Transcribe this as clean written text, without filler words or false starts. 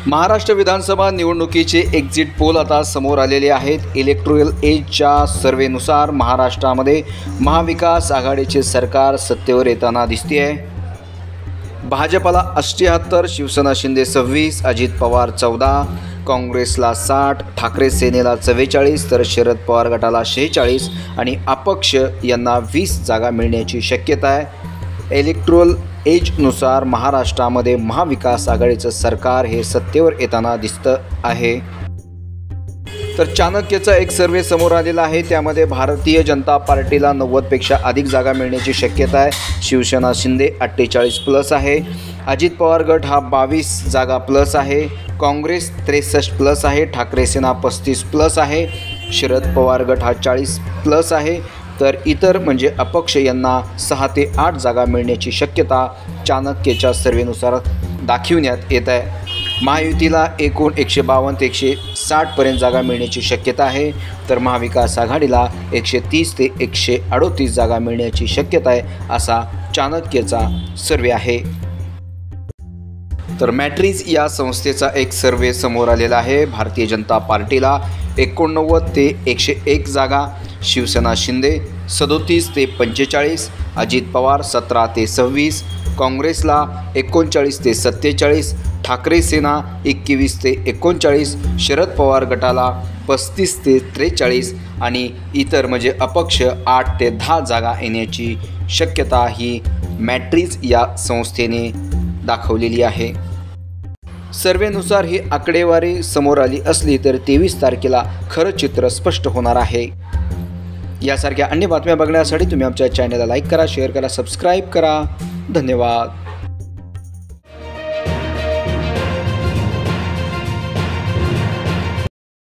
महाराष्ट्र विधानसभा निवडणुकीचे exit poll आता समोर आलेले आहेत। इलेक्ट्रोल एजच्या सर्वेनुसार महाराष्ट्रामध्ये महाविकास आघाडीचे सरकार सत्तेवर येताना दिसते आहे। भाजपला 78, शिवसेना शिंदे 26, अजित पवार 14, काँग्रेसला 60, ठाकरे सेनेला 44, तर शरद पवार गटाला 46 आणि अपक्ष यांना 20 जागा मिळण्याची शक्यता आहे। इलेक्ट्रोल एजनुसार महाराष्ट्रामध्ये महाविकास आघाडीचं सरकार हे सत्तेवर येताना दिसतं आहे। तर चाणक्यचा एक सर्वे समोर आलेला आहे, त्यामध्ये भारतीय जनता पार्टीला 90पेक्षा अधिक जागा मिळण्याची शक्यता आहे। शिवसेना शिंदे 48 प्लस आहे, अजित पवार गट हा 22 जागा प्लस आहे, काँग्रेस 63 प्लस आहे, ठाकरे सेना 35 प्लस आहे, शरद पवार गट हा 40 प्लस आहे, तर इतर म्हणजे अपक्ष यांना 6 ते 8 जागा मिळण्याची शक्यता चाणक्यच्या सर्वेनुसार दाखविण्यात येत आहे। महायुतीला एकूण 152 ते 160 पर्यंत जागा मिळण्याची शक्यता आहे, तर महाविकास आघाडीला 130 ते 138 जागा मिळण्याची शक्यता आहे, असा चाणक्यचा सर्वे आहे। तर मॅट्रिक्स या संस्थेचा एक सर्वे समोर आलेला आहे। भारतीय जनता पार्टीला 89 ते 101 जागा, शिवसेना शिंदे 37 ते 45, अजित पवार 17 ते 26, काँग्रेसला 39 ते 47, ठाकरे सेना 21 ते 39, शरद पवार गटाला 35 ते 43 आणि इतर म्हणजे अपक्ष 8 ते 10 जागा येण्याची शक्यता ही मॅट्रिक्स या संस्थेने दाखवलेली आहे। सर्वेनुसार ही आकडेवारी समोर आली असली तर 23 तारखेला खरं चित्र स्पष्ट होणार आहे। यासारख्या अन्य बातम्या बघण्यासाठी तुम्ही आमच्या चॅनलला लाईक करा, शेअर करा, सबस्क्राईब करा। धन्यवाद।